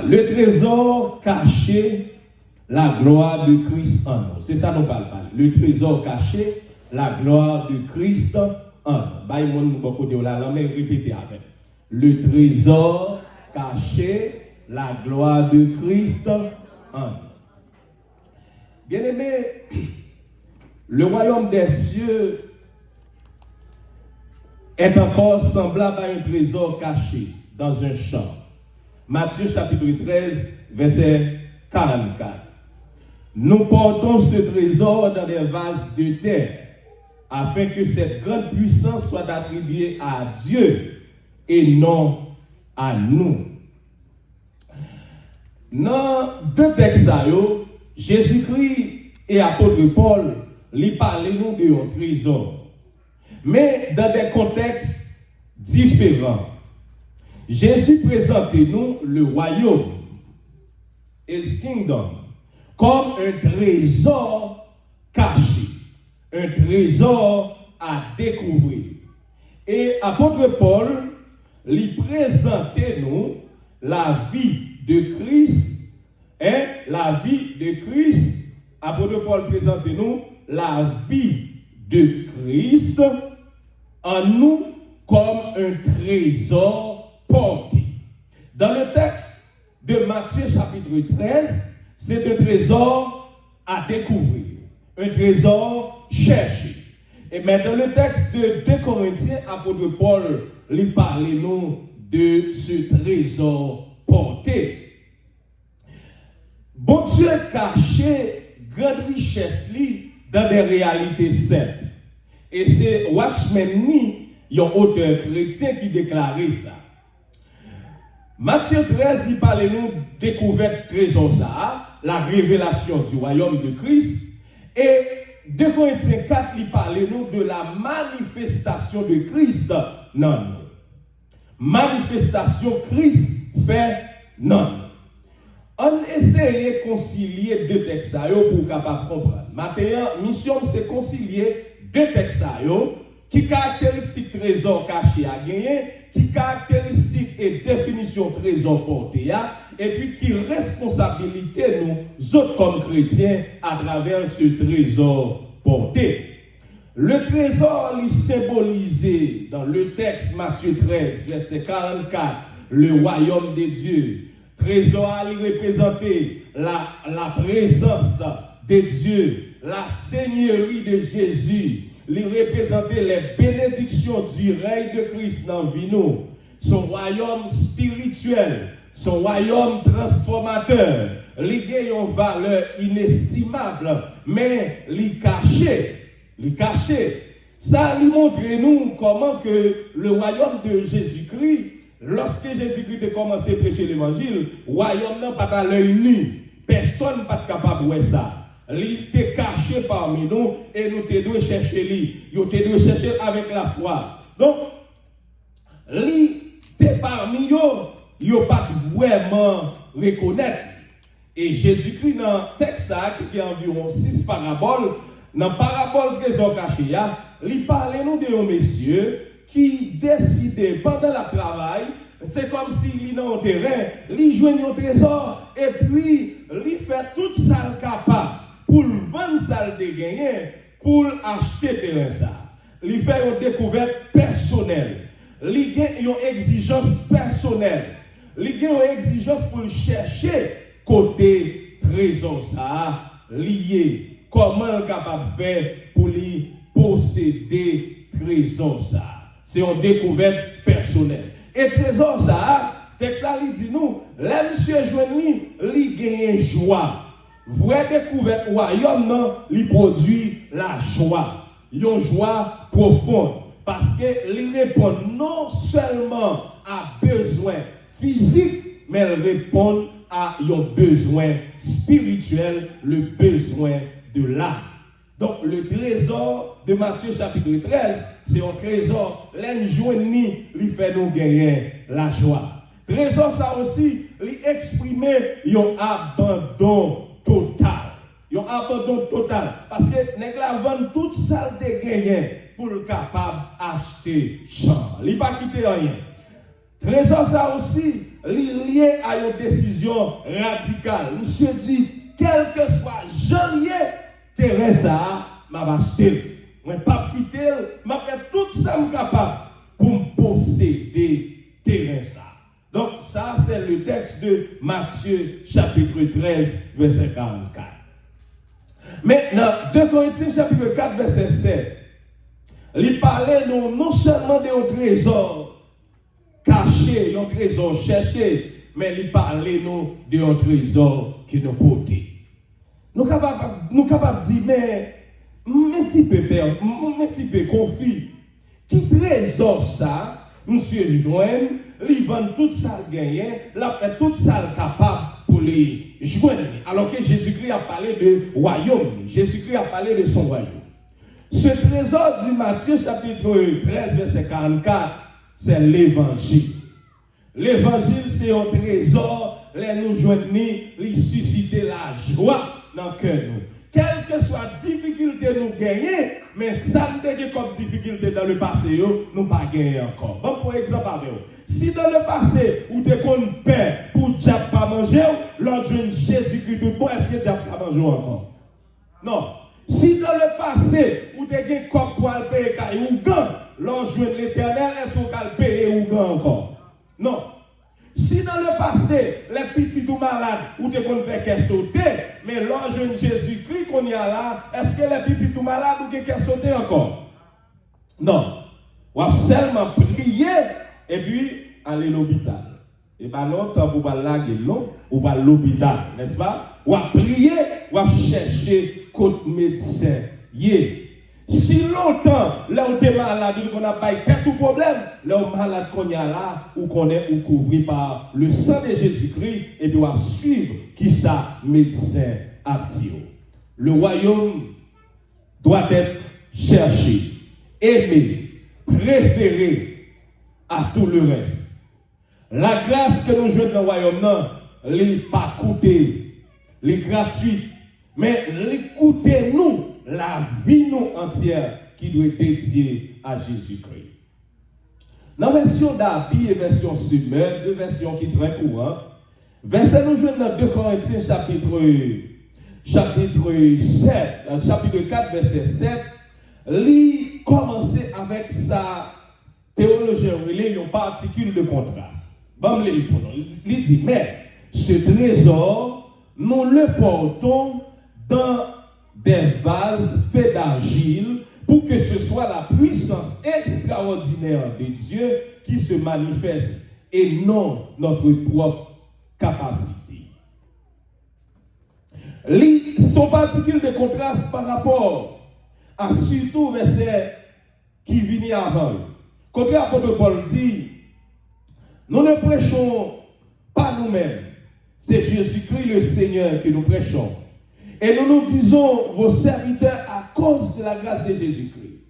Le trésor caché, la gloire de Christ en nous. C'est ça nous parle. Le trésor caché, la gloire de Christ en nous. Baïmon beaucoup de la langue, répétez avec. Le trésor caché, la gloire de Christ en nous. Bien-aimé, le royaume des cieux est encore semblable à un trésor caché dans un champ. Matthieu chapitre 13, verset 44. Nous portons ce trésor dans des vases de terre, afin que cette grande puissance soit attribuée à Dieu et non à nous. Dans deux textes, Jésus-Christ et apôtre Paul lui parlent nous de un trésor, mais dans des contextes différents. Jésus présente nous le royaume, his kingdom, comme un trésor caché, un trésor à découvrir. Et apôtre Paul lui présente nous la vie de Christ, la vie de Christ. Apôtre Paul présente nous la vie de Christ en nous comme un trésor porté. Dans le texte de Matthieu chapitre 13, c'est un trésor à découvrir, un trésor cherché. Et mais dans le texte de 2 Corinthiens, apôtre Paul lui parle nous de ce trésor porté. Bon Dieu caché grande richesse dans des réalités simples. Et c'est Watchman Nee, un auteur chrétien, qui déclarait ça. Matthieu 13, il parle nous découverte trésor ça, la révélation du royaume de Christ. Et 2 Corinthiens 4, il parle nous de la manifestation de Christ. Non. Manifestation Christ fait non. On essaie de concilier deux textes pour capable comprendre. Maintenant, mission c'est concilier deux textes qui caractéristique trésor caché à gagner, qui caractéristique et définition trésor porté et puis qui responsabilité nous autres comme chrétiens à travers ce trésor porté. Le trésor est symbolisé dans le texte Matthieu 13, verset 44, le royaume de Dieu. Trésor il représentait la présence de Dieu, la seigneurie de Jésus. Il représentait les bénédictions du règne de Christ dans nous, son royaume spirituel, son royaume transformateur. Il a une valeur inestimable, mais il caché. Ça lui montre nous comment que le royaume de Jésus-Christ, lorsque Jésus-Christ a commencé à prêcher l'évangile, le royaume n'a pas à l'œil nu. Personne n'est pas capable de voir ça. Il était caché parmi nous et nous devons chercher lui. Nous devons chercher avec la foi. Donc, il était parmi nous, il ne pas vraiment reconnaître. Et Jésus-Christ, dans le texte qui est environ 6 paraboles, dans la parabole trésor caché, il parle nous de un monsieur qui décidait pendant le travail, c'est comme s'il est dans un terrain, il joue un trésor et puis il fait tout ça capable pour vendre ça de gagner, pour acheter terrain ça. Il fait une découverte personnelle, il a une exigence personnelle, il a une exigence pour chercher côté trésor ça lié. Comment il est capable de faire pour lui posséder trésor ça? C'est une découverte personnelle. Et trésor ça, texte il dit nous, là monsieur Joanie, il gagne joie. Vraie découverte royaume non, il produit la joie. Une joie profonde. Parce qu'il répond non seulement à besoins physiques, mais il répond à un besoin spirituel, le besoin de l'âme. Donc le trésor de Matthieu chapitre 13, c'est un trésor, l'enjoigné lui fait nous gagner la joie. Trésor ça aussi, lui exprimer un abandon total. Un abandon total. Parce que nèg la vend toute salle de gagner pour le capable acheter champ. Il pas quitter rien. Trésor ça aussi, lié à une décision radicale. Monsieur dit, quel que soit janvier, terrain ça, m'a acheté. Je ne vais pas quitter, je vais faire tout ça capable pour me posséder terrain ça. Donc ça, c'est le texte de Matthieu chapitre 13, verset 44. Maintenant, 2 Corinthiens chapitre 4, verset 7, il parlait non seulement d'un trésor caché, un trésor cherché, mais il parlait d'un trésor qui nous portait. Nous sommes capables de dire, mais un petit peu peur, un petit peu confus. Qui trésor ça, monsieur Joël, il vend tout ça gagné, il a fait tout ça capable pour les joindre. Alors que Jésus-Christ a parlé de royaume, Jésus-Christ a parlé de son royaume. Ce trésor du Matthieu chapitre 13, verset 44, c'est l'évangile. L'évangile, c'est un trésor, les nous joindre, les susciter la joie dans le cœur. Quelle que soit la difficulté nous gagner, mais ça ne dit comme difficulté dans le passé, nous pas gagner encore. Bon, pour exemple, si dans le passé, où tu as peur pour Diable pas manger, l'autre jeune Jésus-Christ tout bon, est-ce que Diable pas manger encore? Non. Si dans le passé, où tu as gagné comme pour le payer ou gant, l'autre jeune l'éternel, est-ce qu'on va le payer ou gant encore? Non. Si dans le passé, les petits ou malades, ou te qu'on fait qu'elle sauter, mais l'ange Jésus-Christ qu'on y a là, est-ce que les petits ou malades ou qu'elle sauter encore? Non. On va seulement prier et puis aller à l'hôpital. Et bien non, tant pour pas laguer, non, ou pas l'hôpital, n'est-ce pas? On va prier, on va chercher côté médecin. Si longtemps, là où tu es malade, on n'a pas eu tout problème, là où malade qu'on y a là, où qu'on est ou couvert par le sang de Jésus-Christ, et puis on va suivre qui ça, médecin a dit. Le royaume doit être cherché, aimé, préféré à tout le reste. La grâce que nous jouons dans le royaume, non, elle n'est pas coûtée, elle est gratuite, mais elle coûtée nous. La vie nous entière qui doit être dédiée à Jésus-Christ. Dans la version d'Abi et version Summer, deux versions qui sont très courantes, verset nous jouons dans 2 Corinthiens chapitre 7, chapitre 4, verset 7, il commence avec sa théologie, il y a une particule de contraste. Bon, il dit, mais ce trésor, nous le portons dans des vases faits d'argile pour que ce soit la puissance extraordinaire de Dieu qui se manifeste et non notre propre capacité. Son particule de contraste par rapport à surtout verset qui vient avant. Quand l'apôtre Paul dit, nous ne prêchons pas nous-mêmes, c'est Jésus-Christ le Seigneur que nous prêchons. Et nous nous disons vos serviteurs à cause de la grâce de Jésus-Christ.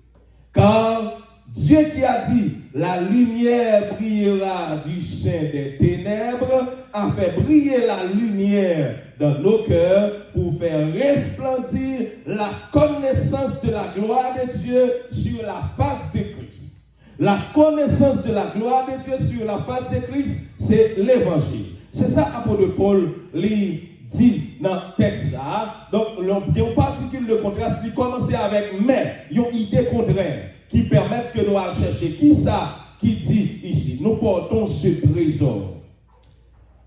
Car Dieu qui a dit, la lumière brillera du sein des ténèbres, a fait briller la lumière dans nos cœurs pour faire resplendir la connaissance de la gloire de Dieu sur la face de Christ. La connaissance de la gloire de Dieu sur la face de Christ, c'est l'évangile. C'est ça, apôtre Paul dit dans le texte. Donc, il y a une particule de contraste qui commence avec mais, il y a une idée contraire qui permet que nous allons chercher. Qui ça qui dit ici? Nous portons ce trésor.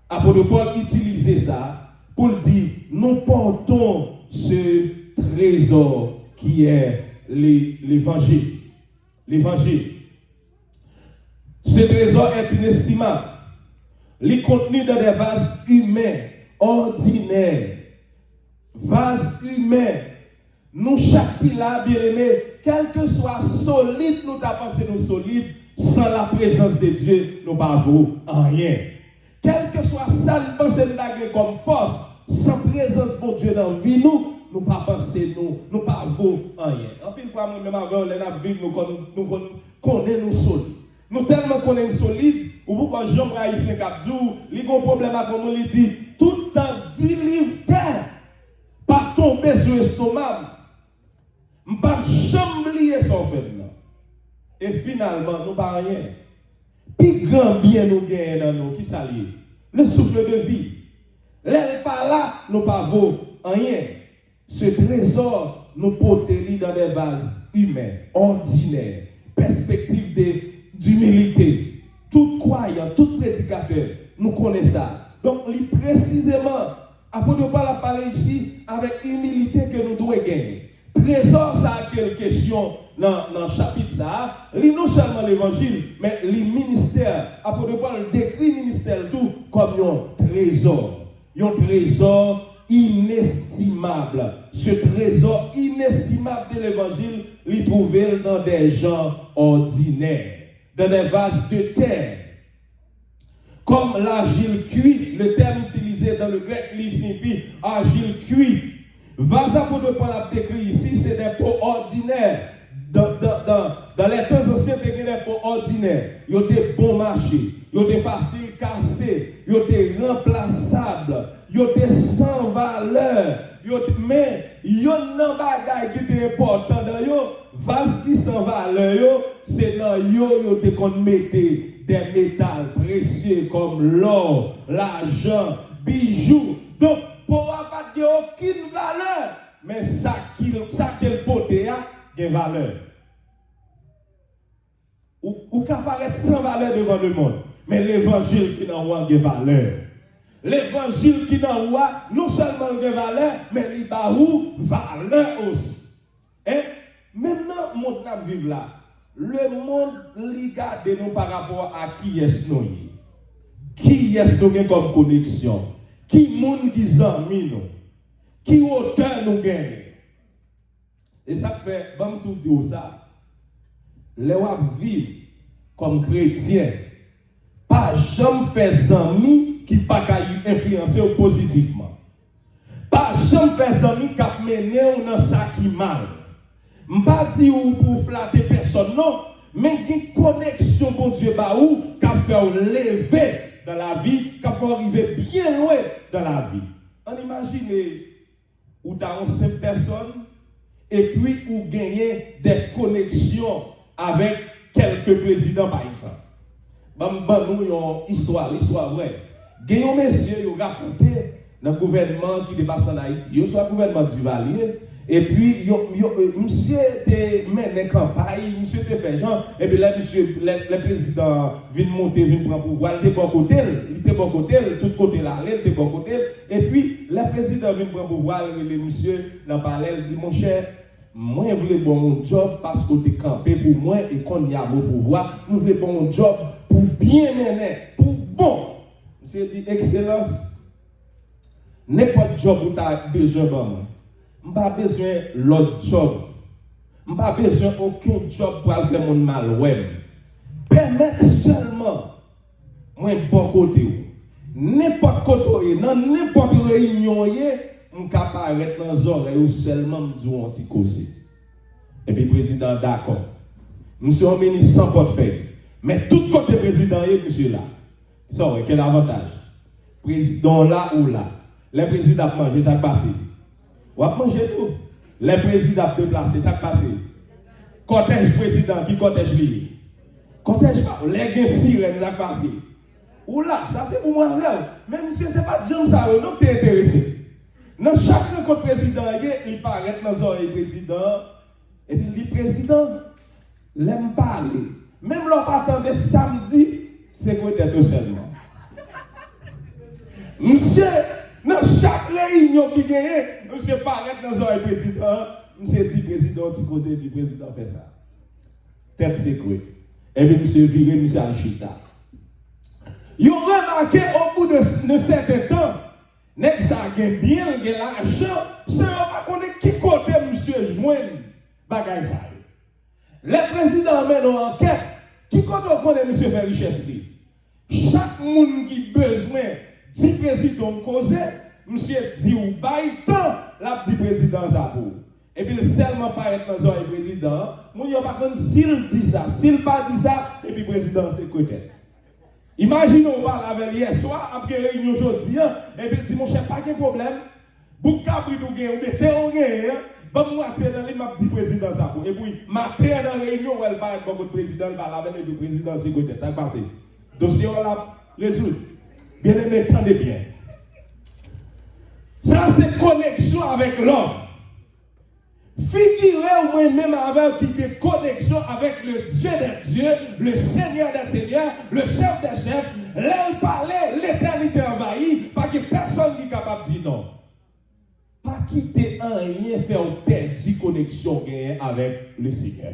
Apôtre Paul utilisait ça pour dire nous portons ce trésor qui est l'évangile. L'évangile. Ce trésor est inestimable. Il est contenu dans des vases humains, ordinaires. Vases humains. Nous, chaque là, bien aimé, quel que soit solide, nous t'avons pensé nous solides, sans la présence de Dieu, nous ne pouvons rien. Quel que soit ça, nous pensons nous comme force, sans présence de Dieu dans la vie, nous ne pouvons pas penser, nous ne pouvons rien. En plus, fois, nous-mêmes, avant, nous connaissons nous solides. Nous tellement connaissons solide, ou pourquoi Jean Haïtien Capdou, il y a un problème avec nous, il dit, tout en 10 livres terre, pas tomber sur l'estomac, je ne peux pas oublier son fait. Et finalement, nous ne pas rien. plus grand bien nous gagnons dans nous, qui s'allie? Le souffle de vie. L'aile pas là, nous pas vaut rien. Ce trésor nous porte dans des vases humains, ordinaires, perspective d'humilité. Tout croyant, tout prédicateur, nous connaissons ça. Donc, précisément, apôtre Paul a parlé ici avec humilité que nous devons gagner. Trésor, ça a quelle question dans le chapitre ça. Non seulement l'évangile, mais le ministère. Apôtre Paul décrit le ministère tout comme un trésor. Un trésor inestimable. Ce trésor inestimable de l'évangile, il trouvé dans des gens ordinaires, dans des vases de terre. Comme l'argile cuit, le terme utilisé dans le grec signifie argile cuit. Vase apôtre Paul a décrit ici, c'est des pots ordinaires. Dans les temps anciens, il y a des pots ordinaires. Ils étaient bon marché, ils étaient faciles à casser, ils étaient remplaçables, ils étaient sans valeur. Mais il y a un bagage qui est important dans eux, vase qui sans valeur, c'est dans eux que qu'on mettait des métals précieux comme l'or, l'argent, bijoux. Donc, pour pas de aucune valeur, mais ça qu'il poté a une valeur. Ou qu'à paraître sans valeur devant le monde, mais l'évangile qui n'a pas de valeur. L'évangile qui n'a pas non seulement de valeur, mais il a valeur aussi. Et maintenant, mon vivre là, le monde regarde nous par rapport à qui est-ce nous. Qui est-ce nous comme connexion? Qui monde qui amis nous? Qui auteur nous gagne? Et ça fait, bon tout dire ça. Les gens vivent comme chrétiens, pas jamais faire amis qui pas influencer positivement. Pas jamais faire amis qui mener dans ça qui mal. Pas dire pour flatter personne non, mais une connexion pour Dieu baou qui fait lever dans la vie, qui peut arriver bien loin dans la vie. On imagine où tu as 5 personnes et puis où gagner des connexions avec quelques présidents par exemple. Nous une histoire vraie. Gagnons messieurs, ils ont raconté dans le gouvernement qui dépasse en Haïti, il y a le gouvernement du Valier. Et puis, monsieur était mené campagne, monsieur était fait genre, et puis là, monsieur, le président vient monter, vient prendre pouvoir, il était bon côté, tout côté là, il était bon côté. Et puis, le président vient prendre pouvoir, le monsieur, dans le palais, il dit, mon cher, moi, je voulais bon job parce que tu es campé pour moi et qu'on y a mon pouvoir. Je voulais bon job pour bien mener, pour bon. Monsieur dit, excellence, n'importe job où tu as besoin de moi. Je n'ai pas besoin de l'autre job. Je n'ai pas besoin d'aucun job pour faire mon mal. Permettre seulement, moi, bon côté. N'importe côté, dans n'importe réunion, je suis capable d'arrêter dans les oreilles seulement du anti-causé. Et puis, le président, d'accord. Monsieur un ministre sans portefeuille. Mais tout côté président, monsieur là. Ça, quel avantage? Président là ou là. Le président a mangé, ça passe. Ou a mangé tout. Le président a déplacé, ça passe. Cortège président, qui cortège lui? Cortège pas. Les gens sirènes, ça passe. Ou là, ça c'est pour moi là. Mais monsieur, c'est pas Jean ça, donc tu es intéressé. Dans chaque rencontre président, il paraît dans les oreilles président. Et puis le président l'aime parler. Même l'on attendait samedi, c'est peut-être seulement. Monsieur, dans chaque réunion qui gagne, monsieur paraît dans les oreilles président. Monsieur dit président, du côté du président fait ça. Tête secrète. Et puis monsieur viré, monsieur Alchita. Ils ont remarqué au bout de certain temps, nek ça gagne bien, gagne l'argent, c'est pas connaître qui côté monsieur joindre bagay ça. Le président mène une enquête, qui côté connaît monsieur fait richesse. Chaque monde qui besoin du président causer, monsieur dit ou bail temps la dit président ça pour. Et puis seulement pas être dans un président, mon yo pas connait s'il dit ça, s'il pas dit ça, et puis président c'est côté. Imaginez, on parle avec hier soir, après réunion aujourd'hui, et puis il dit, mon cher, pas de problème. Pour cabri ou gain, ou mettez en gain, bon moitié dans les m'a dit président ça. Et puis, matin dans la réunion, elle va être comme président, elle va avec le président, c'est côté, ça passe. Dossier, on l'a résolu. Bien aimé, attendez bien. Ça, c'est connexion avec l'homme. Figurez moi-même avec qui des connexions avec le Dieu des dieux, le Seigneur des seigneurs, le chef des chefs. Là, il parlait, l'éternité envahie, pas que personne qui est capable de dire non. Pas quitter un rien, faire perdu connexion avec le Seigneur.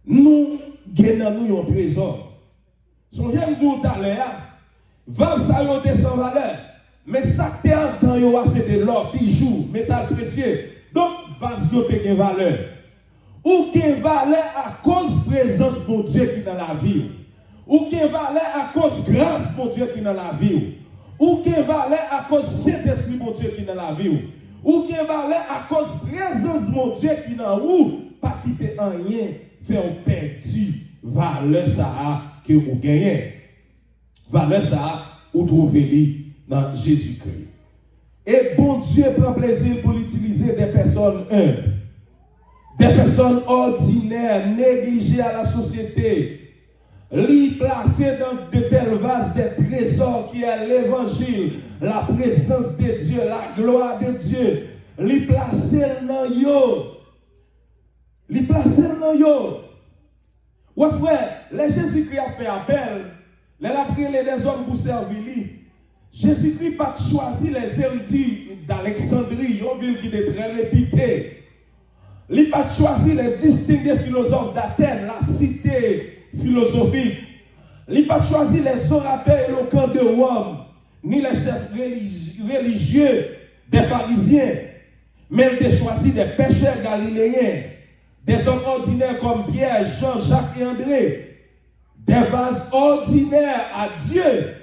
Nous, gagnons un trésor. Son j'aime dire tout à l'heure, 20 ça y est sans valeur. Mais ça qui est en temps, c'est de l'or, bijoux, métal précieux. Donc, vase yo te gen valeur. Ou gen valeur à cause présence de Dieu qui est dans la vie. Ou gen valeur à cause grâce de Dieu qui est dans la vie. Ou gen valeur à cause Saint-Esprit de Dieu qui est dans la vie. Ou gen valeur à cause présence de Dieu qui est dans vous. Pas quitter un rien, faire perdu valeur ça que vous gagnez. Valeur ça vous trouvez dans Jésus-Christ. Et bon Dieu prend plaisir pour l'utiliser des personnes humbles, des personnes ordinaires, négligées à la société, les placer dans de tels vases des trésors qui est l'évangile, la présence de Dieu, la gloire de Dieu, les placer dans yo. Les placer dans yo. Ou après, les Jésus-Christ a fait appel, les a pris les hommes pour servir lui. Jésus-Christ n'a pas choisi les érudits d'Alexandrie, une ville qui était très réputée. Il n'a pas choisi les distingués philosophes d'Athènes, la cité philosophique. Il n'a pas choisi les orateurs éloquents de Rome, ni les chefs religieux des pharisiens. Mais il a choisi des pêcheurs galiléens, des hommes ordinaires comme Pierre, Jean, Jacques et André, des vases ordinaires à Dieu.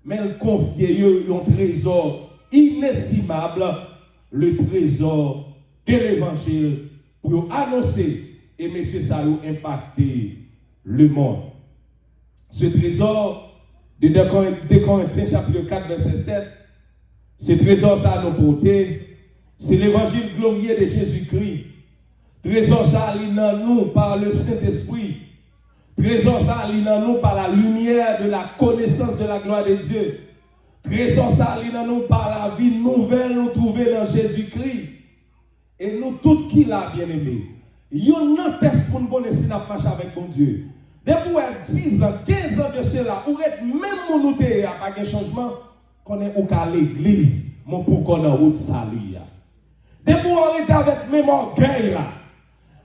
Mais il confie un trésor inestimable, le trésor de l'évangile, pour annoncer et messieurs ça a impacté le monde. Ce trésor de 2 Corinthiens chapitre 4 verset 7, ce trésor ça nous porté, c'est l'évangile glorieux de Jésus-Christ. Trésor ça dans nous par le Saint-Esprit. Trésor ça dans nous par la lumière de la connaissance de la gloire de Dieu. Trésor ça dans nous par la vie nouvelle nous trouver dans Jésus-Christ. Et nous tous qui l'a bien aimé. Yon nan test pour nous connaître n'a marche avec bon Dieu. Depuis 10 ans, 15 ans de cela, ou même nous te a pas de changement, qu'on est au cas l'église, mon pour qu'on a route salie. Depuis on est avec même orgueil là.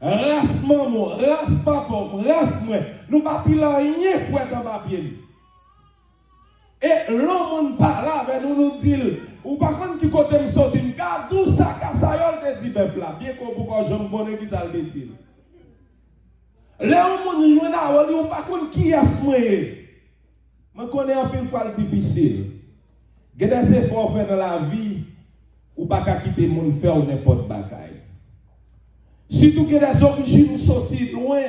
Race maman, race papa, race moi. Nous pas pilan rien pour être dans papier. Et l'homme parle avec nous, nous dit, ou par contre qui côté me sorti, garde tout ça, cassayol te dit peuple là, bien qu'on pourquoi j'aime bonne qui ça le dit. L'homme nous joue là, ou par contre qui a ce moyen. Je connais un peu une fois difficile. Il y a des efforts faits dans la vie, ou pas qu'à quitter le monde faire n'importe bagaille. Surtout que les origines sortent loin,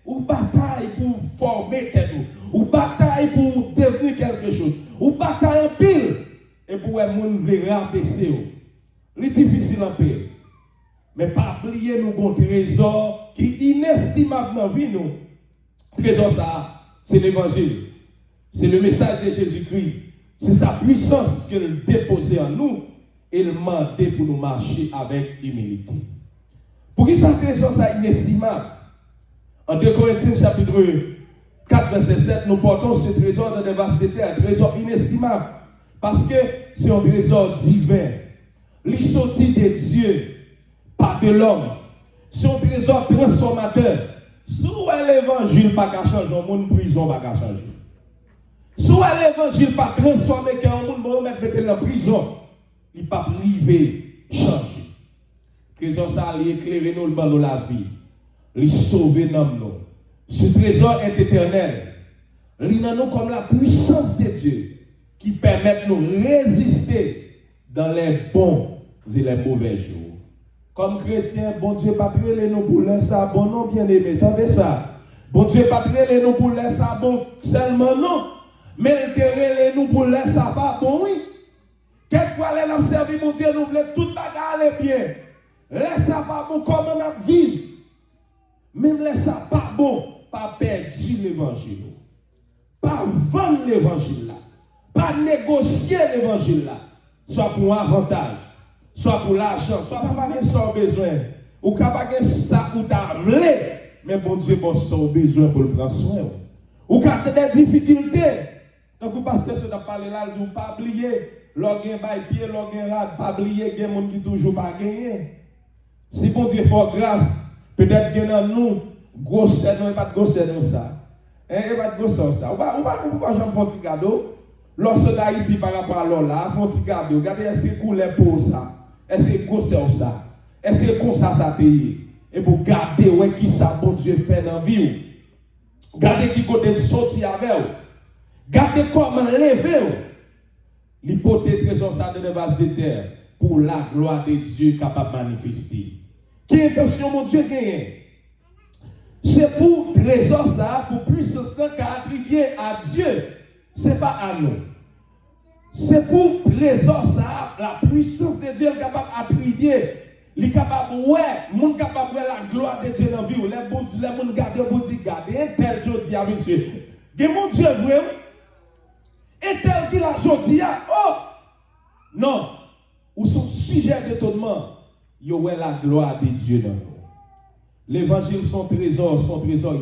ou bataille pour former quelque chose, ou bataille pour devenir quelque chose, ou bataille en pile, et pour un monde veut rabaisser. C'est difficile en pile. Mais pas oublier nous un trésor qui est inestimable dans la vie. Trésor ça, c'est l'évangile. C'est le message de Jésus-Christ. C'est sa puissance qu'il déposait en nous et il mandait pour nous marcher avec humilité. Pour qui ça trésor ça inestimable? En 2 Corinthiens chapitre 4 verset 7, nous portons ce trésor dans des vastes terres, un trésor inestimable. Parce que c'est un trésor divin. Il sortit de Dieu, pas de l'homme. C'est un trésor transformateur. Soit l'évangile pas qu'à changer, le monde prison pas qu'à changer. Soit l'évangile pas transformer qu'un monde mettre dans la prison, il pas privé changer. Trésor ça lui éclairer nous dans la vie, lui sauver nous. Ce trésor est éternel. Il est nous comme la puissance de Dieu qui permet de nous résister dans les bons et les mauvais jours. Comme chrétiens, bon Dieu pas prier nous pour laisser ça bon non bien aimé, attendez ça. Bon Dieu pas prier nous pour laisser ça bon seulement non, mais il nous pour laisser ça pas bon oui. Quelquefois les nous servir mon Dieu nous voulons tout bagarre aller bien. Laisse ça pas bon comme on a vécu. Même laisse ça pas bon, pas perdu l'évangile. pas vendre l'évangile là, pas négocier l'évangile là, soit pour un avantage, soit pour l'argent, soit pour pas sans besoin, ou capable ça ou t'as voulu, mais bon Dieu bon sans besoin pour le prendre soin. Ou quand des difficultés, donc vous passez ce que parler là, vous pas oublier, l'orgain bail pied, l'orgain rad, pas oublier qu'il y a des gens qui toujours pas gagné. Si bon Dieu fait grâce, peut-être que dans nous, grosse non, pas de grosse dans ça. Et pas de grosse ça. Ou pas j'en prends un petit cadeau. Lorsque d'Haïti par rapport à l'Ola, un petit cadeau. Regardez, est-ce que couleur pour ça? Est-ce que grosse ça? Est-ce que comme ça paye? Et pour garder ouais qui ça bon Dieu fait dans la vie. Gardez qui côté sorti avec vous. Gardez comment lever. L'hypothèse trésor ça de base de terre pour la gloire de Dieu capable de manifester. Qui intention mon Dieu gagne? C'est pour trésor ça, pour puissance qu'a attribué à Dieu. C'est pas à nous. C'est pour trésor ça, la puissance de Dieu est capable d'attribuer. Il est capable ouais, monde capable de la gloire de Dieu dans la vie. Les gens garder pour dire garder tel jour dit à monsieur. Que mon Dieu vraiment et tel qu'il a jodi a oh non, ou son sujet d'étonnement, il y a la gloire de Dieu dans nous. L'évangile son trésor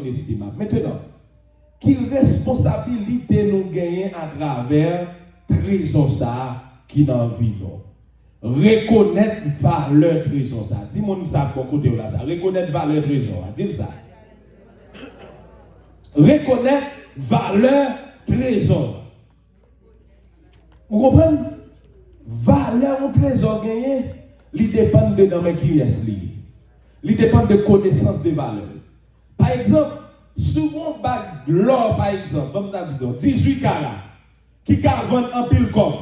inestimable. Maintenant, quelle responsabilité nous gagnons à travers trésor ça qui dans la vie nous? Reconnaître valeur trésor ça. Dis-moi ça pour côté là ça. Reconnaître valeur trésor. Dis ça. Reconnaître valeur trésor. Vous comprenez? Valeur au trésor gagné, il dépend de dans qui est lié. Il dépend de connaissance de valeur. Par exemple, souvent bag l'or par exemple, comme 18 carats qui vend en pile comme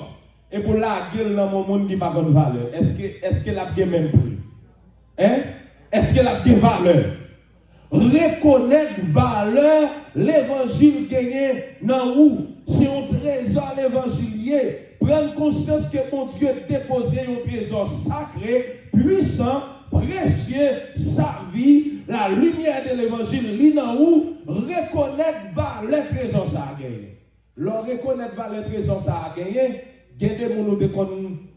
et pour la gueule dans mon monde qui pas bonne valeur. Est-ce que la bien même prix? Hein? Est-ce que la bien valeur? Reconnaître valeur l'évangile gagné dans où c'est un trésor l'évangile. Prendre conscience que mon Dieu a déposé un trésor sacré, puissant, précieux, sa vie, la lumière de l'évangile, l'ina où reconnaître valeur trésor ça a gagné. Leur reconnaître valeur trésor ça a gagné, il y a des gens qui sont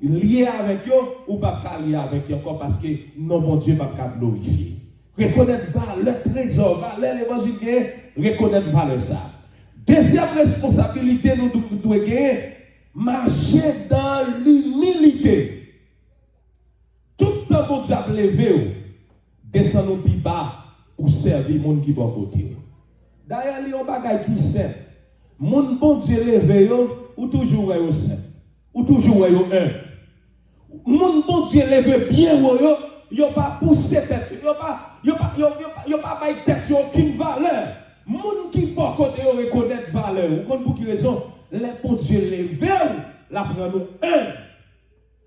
liés avec eux ou pas liés avec eux encore parce que non, mon Dieu ne va pas glorifier. Reconnaître valeur trésor, valeur l'évangile, reconnaître valeur ça. Deuxième responsabilité, nous devons gagner, marcher dans l'humilité. Tout le temps, vous avez levé, descendons plus bas pour servir les gens qui sont à côté. D'ailleurs, il y a un bagage qui est simple. Mon bon Dieu levé, ou toujours est simple, ou toujours est un. Mon bon Dieu levé bien, il n'y a pas poussé tête, il n'y a pas tête, aucune valeur. Moun qui peut côté reconnaître valeur, vous comprenez pour qui raison? Les bon Dieu levé, la prend nous un,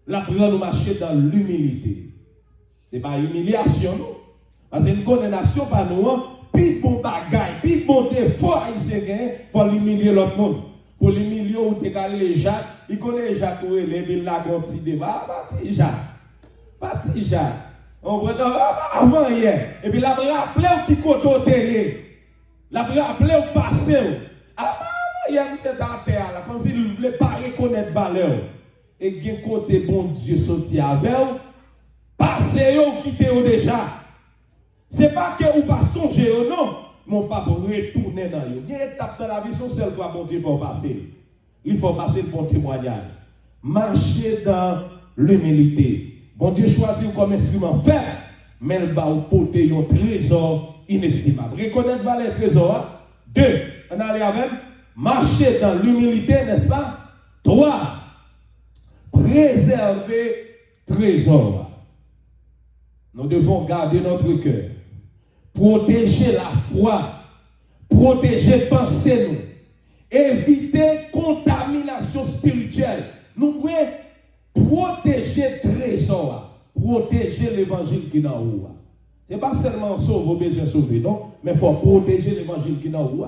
la prend nous marcher dans l'humilité. Ce n'est pas humiliation, non? Parce que une condamnation par nous, puis bon bagaille, puis bon défaut, il faut l'humilier l'autre monde. Pour l'humilier, ou décaler les Jacques, il connaît les Jacques, il a un petit débat, parti Jacques. On va avant hier, et puis la rappelé qui côté la rappelé au passé. Il y a un terre là, comme s'il ne voulait pas reconnaître valeur. Et qu'il côté bon Dieu sorti avec vous, passez ou quittez vous déjà. Ce n'est pas que vous pas songer non, mon papa retourner dans vous. Il y a une étape dans la vie, son seul fois bon Dieu faut passer. Il faut passer le bon témoignage. Marcher dans l'humilité. Bon Dieu choisit comme instrument faible, mais il va vous porter un trésor inestimable. Reconnaître valeur trésor. 2, on allait avec. Marcher dans l'humilité, n'est-ce pas? 3, préserver trésor. Nous devons garder notre cœur, protéger la foi, protéger pensée nous, éviter contamination spirituelle. Nous devons protéger trésor, protéger l'évangile qui est dans nous. Ce n'est pas seulement sauver vos besoins sauvés, non, mais il faut protéger l'évangile qui est dans nous.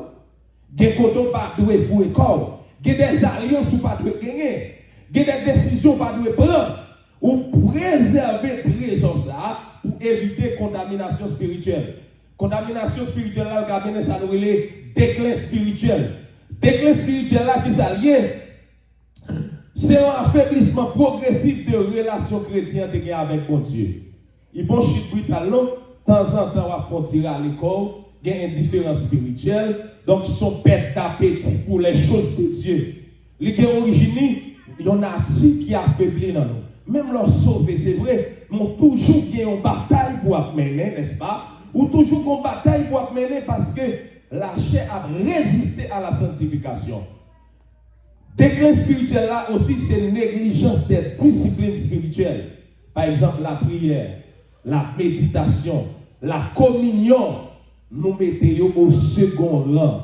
Des côtés pas doué fouer corps, des alliances pas doué gagner, des décisions pas doué prendre, ou préserver trésor ça pour éviter contamination spirituelle. Contamination spirituelle là, ça nous les déclin spirituel. Déclin spirituel là qui s'allie, c'est un affaiblissement progressif de relations chrétiennes avec mon Dieu. Il bon chute brutal non, de temps en temps on va tirer à l'école, il y a une indifférence spirituelle, donc ils sont perte d'appétit pour les choses de Dieu. Les gens originaux, il y en a qui affaiblit dans nous. Même leur sauver, c'est vrai, mais toujours une bataille pour mener, n'est-ce pas? Ou toujours une bataille pour mener parce que la chair a résisté à la sanctification. Déclin spirituel là aussi, c'est négligence des disciplines spirituelles. Par exemple, la prière, la méditation, la communion, nous mettons au second rang.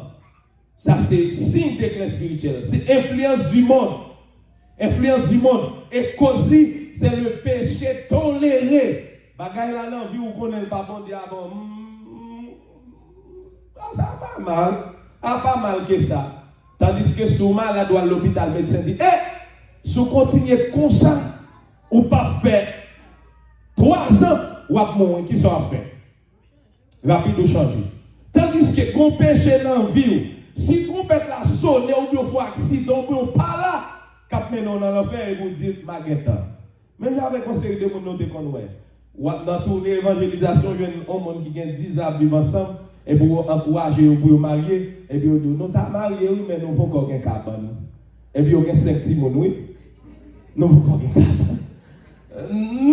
Ça, c'est signe de déclin spirituel. C'est influence du monde. Influence du monde. Et causer, c'est le péché toléré. Bagaille là, l'envie où qu'on ne pas bon diable. Ça a pas mal. Pas mal que ça. Tandis que souvent, là, doit l'hôpital, le médecin dit, si vous continuez comme ça, ou pas faire 3 ans, ou à mourir, qui sont fait. Rapide ou changer. Tandis que qu'on péché dans la vie, si trompette la sonne, ou bien faut accident, ou bien pas là, cap menon dans l'enfer, et vous dites, Maguetta. Même j'avais conseillé de mon noter qu'on ouais. Dans toute l'évangélisation, il y a un monde qui gagne 10 ans vivre ensemble. Et pour encourager ou pour marier, et puis nous t'avons marié, oui, mais nous n'avons pas encore un cabane. Et puis nous avons 5 timons, oui. Nous n'avons pas encore un cabane.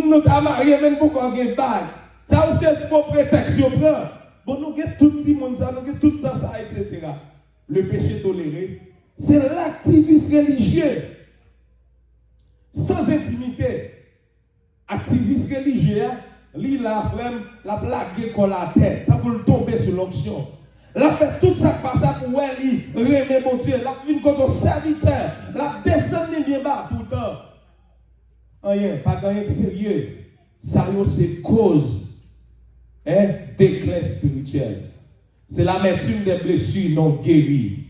Nous t'avons marié, mais nous n'avons pas encore un bague. Ça aussi, c'est pour prétexte. Bon, nous avons tout le monde, nous avons tout le temps ça, etc. Le péché toléré, c'est l'activisme religieux. Sans intimité. Activiste religieux, lui, la flemme, la blague qu'on la tête, pour le tomber sur l'onction. La fait tout ça passe pour elle, remet mon Dieu, la vine contre serviteur, la descend bien bas, pourtant. Rien, pas rien de sérieux. Ça, c'est cause d'éclat spirituel. C'est l'amertume des blessures non guéries.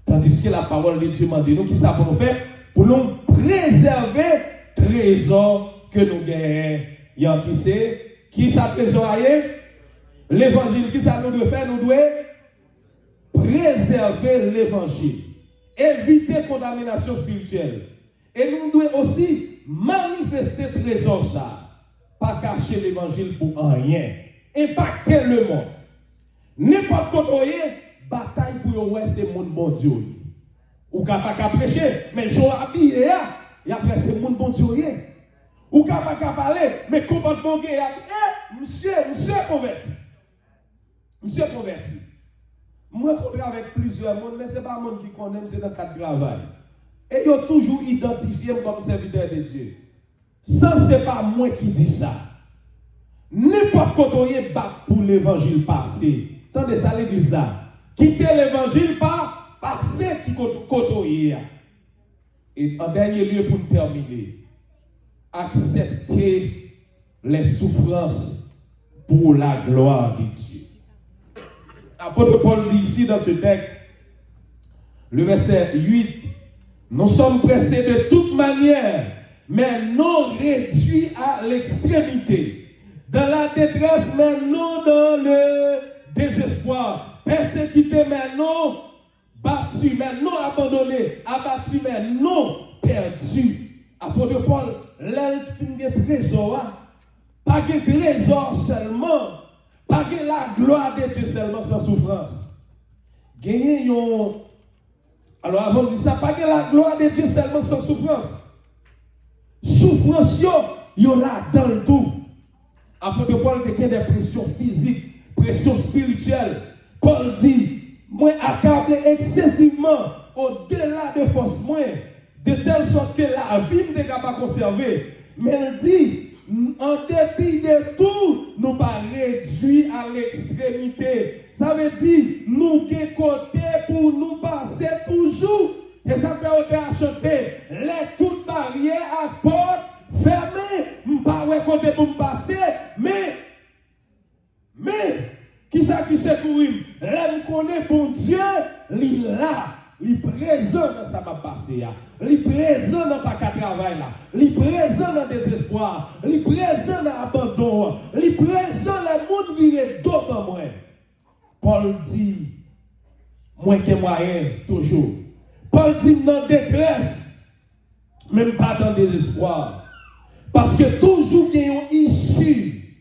Tandis que la parole de Dieu m'a dit, nous, qui ça pour nous faire? Pour nous préserver trésor que nous gagnons. Qui ça trésorier? L'évangile, qui ça nous doit faire? Nous devons préserver l'évangile. Éviter contamination spirituelle. Et nous devons aussi manifester trésor ça. Pas cacher l'évangile pour rien. Impacter le monde. N'importe quoi, bataille pour ouais, c'est mon bon Dieu. Ou capable de prêcher, mais je habillé, et après c'est mon bon Dieu. Ou capable de parler, mais comportement gay, monsieur converti. Monsieur converti. Moi, je travaille avec plusieurs monde, mais ce n'est pas un monde qui connaît, c'est dans le cadre de travail. Et ils ont toujours identifié comme serviteur de Dieu. Ça, ce n'est pas moi qui dis ça. N'importe quoi qui est pour l'évangile passé. Tendez ça l'église là. Quitter l'évangile par passer qui côtoyer. Et en dernier lieu, pour terminer, accepter les souffrances pour la gloire de Dieu. L'apôtre Paul dit ici dans ce texte, le verset 8, nous sommes pressés de toute manière, mais non réduits à l'extrémité. Dans la détresse, mais non dans le désespoir. Persécutés, mais non battus, mais non abandonnés. Abattus, mais non perdus. Apôtre Paul, l'elfine de trésor, pas de trésor seulement, pas de la gloire de Dieu seulement sans souffrance. Alors avant de dire ça, pas de la gloire de Dieu seulement sans souffrance. Souffrance, yo là dans le tout. Apôtre Paul a des pressions physiques, pressions spirituelles. Paul dit, moi accablé excessivement au-delà de force moins, de telle sorte que la vie ne peut pas conserver. Mais il dit, en dépit de tout, nous pas réduits à l'extrémité. Ça veut dire, nous qui côté pour nous passer toujours. Et ça fait acheter les toutes barrières à porte fermées. Pas côté pour me passer, mais qui ça qui secourir? L'aime connaît pour Dieu, il là. Il présent dans sa passé, il présent dans pas qu'à travail là, il présent dans désespoir, il présent dans l'abandon, il présent dans le monde qui est d'autres moi. Paul dit, moins que moyen, toujours. Paul dit dans détresse, même pas dans désespoir. Parce que toujours il y a une issue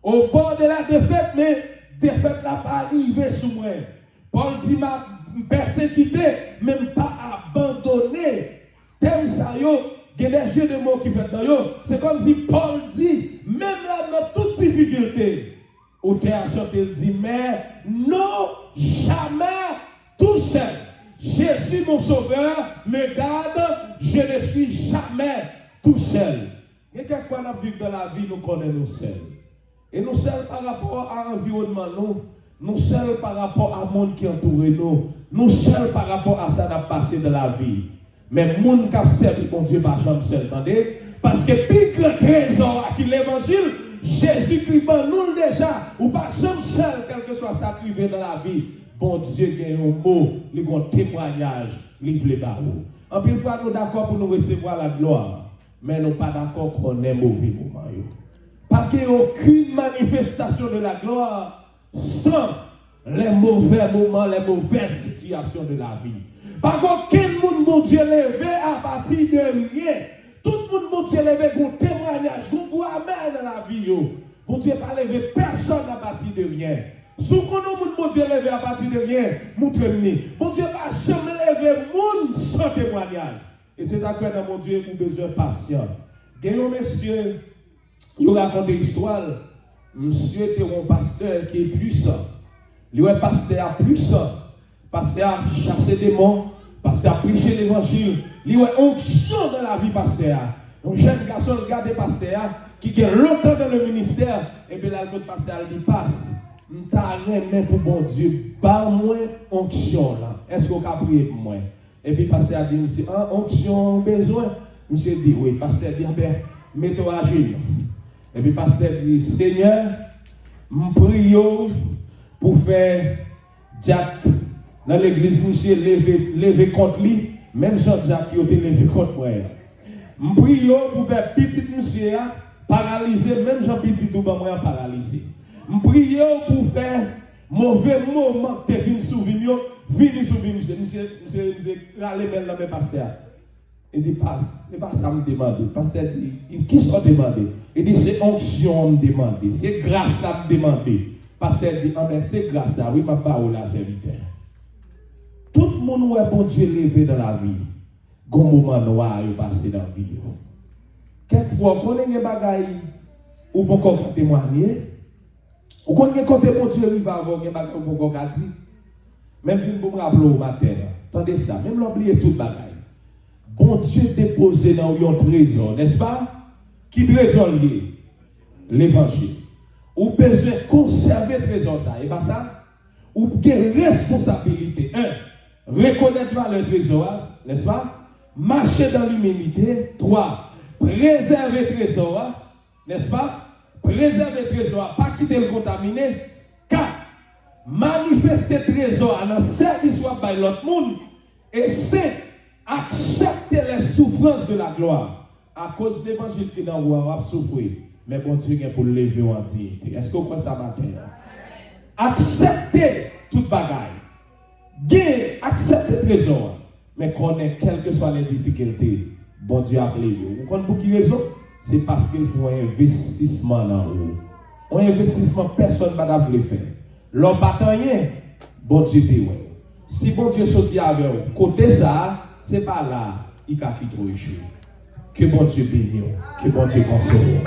au bord de la défaite, mais défaite n'a pas arrivé sur moi. Paul dit m'a persécuté, même pas abandonné. Tel ça yo, il y a des jeux de mots qui fait dans yo. C'est comme si Paul dit, même là dans toute difficulté, au théâtre il dit, mais non, jamais tout seul. Jésus mon sauveur me garde, je ne suis jamais tout seul. Et quelquefois nous vivons dans la vie, nous connaissons nous seuls. Et nous seuls par rapport à l'environnement, nous seuls par rapport à monde qui entoure nous, nous seuls par rapport à ça qui a passé dans la vie. Mais le monde qui a servi mon Dieu par jamais seul, attendez? Parce que plus grand trésor qui l'évangile, Jésus-Christ nous déjà, ou pas jamais seul, quel que soit ça qui vient dans la vie. Bon Dieu qui a un mot, il a un témoignage, livre les barreaux. En plus, fois, nous d'accord pour nous recevoir la gloire, mais nous pas d'accord qu'on ait mauvais moment. Pas qu'il n'y ait aucune manifestation de la gloire sans les mauvais moments, les mauvaises situations de la vie. Pas qu'aucun monde, mon Dieu, levé à partir de rien. Tout le monde, mon Dieu, levé pour témoignage, pour amen dans la vie. Mon Dieu, pas levé personne à partir de rien. Si on a mon Dieu levé à partir de rien, montre-moi. Mon Dieu va jamais lever monde sans témoignage. Et c'est ça que mon Dieu a besoin de patience. Il y a un monsieur, il raconte une histoire. Monsieur était un pasteur qui est puissant. Il est un pasteur puissant. Pasteur a chassé des démons. Pasteur a prêché l'évangile. Il y a une onction dans la vie pasteur. Un jeune garçon regarde pasteur qui est longtemps dans le ministère. Et puis là, le pasteur lui passe. M'ta remet pour bon Dieu, pas moins onction là. Est-ce qu'on peut prier pour moi? Et puis pasteur a dit, monsieur, onction besoin? Monsieur dit, oui. Pasteur dit, ben, mets-toi à genoux. Et puis pasteur dit, Seigneur, m'prie pour faire Jack dans l'église, monsieur, lever contre lui, même Jean-Jacques qui a été levé contre moi. M'prie pour faire petit monsieur paralysé, même Jean-Petit ou moi paralysé. Je prie pour faire mauvais moment que tu viens souvenir, monsieur, râler même dans mes pasteurs. Il dit, c'est pas ça me demande. Pasteur dit, qui sont demandé? Il dit, c'est onction me demander, c'est grâce à me demander. Pasteur dit, c'est grâce à oui, ma parole là, serviteur. Tout le monde où est bon Dieu levé dans la vie, un moment noir est passé dans la vie. Quelquefois, quand on a des bagailles, ou bon qu'on témoigner, ou quand on a côté mon Dieu, il va avoir des bagailles ou bon qu'on a dit. Même si vous me rappelez au matin, attendez ça, même l'oublier toute bagaille. Bon Dieu déposé dans un trésor, n'est-ce pas? Qui trésor lié? L'évangile. Ou besoin de conserver le trésor, ça, et pas ça? Ou quelle responsabilité? Reconnaître le trésor, n'est-ce pas? Marcher dans l'humilité. 3. Préserver le trésor, n'est-ce pas? Préserver le trésor, pas quitter le contaminé. 4. Manifester le trésor dans le service par l'autre monde. Et 5. Accepter les souffrances de la gloire. À cause de l'évangile qui est dans le roi, souffrir. Mais bon Dieu est pour le lever en dignité. Est-ce que vous croyez ça matin? Accepter toute bagaille. Accepter le trésor. Mais connaître quelles que soient les difficultés. Bon Dieu a appelé vous. Vous comprenez pour qui raison? C'est parce qu'il faut un investissement dans vous. Un investissement, personne ne va le faire. L'homme pas rien, bon Dieu dit oui. Si bon Dieu sortit avec vous, côté ça, c'est pas là, il a quitté le jeu. Que bon Dieu bénisse, que bon Dieu console.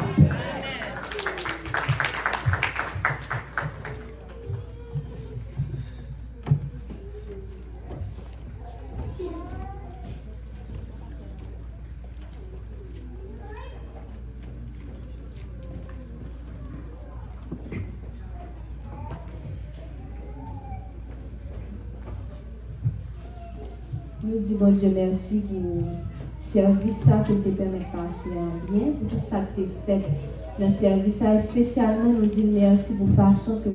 Nous disons, bon Dieu, merci pour le service que tu permets de passer en bien, pour tout ça que tu as fait dans le service. Spécialement, nous disons merci pour la façon que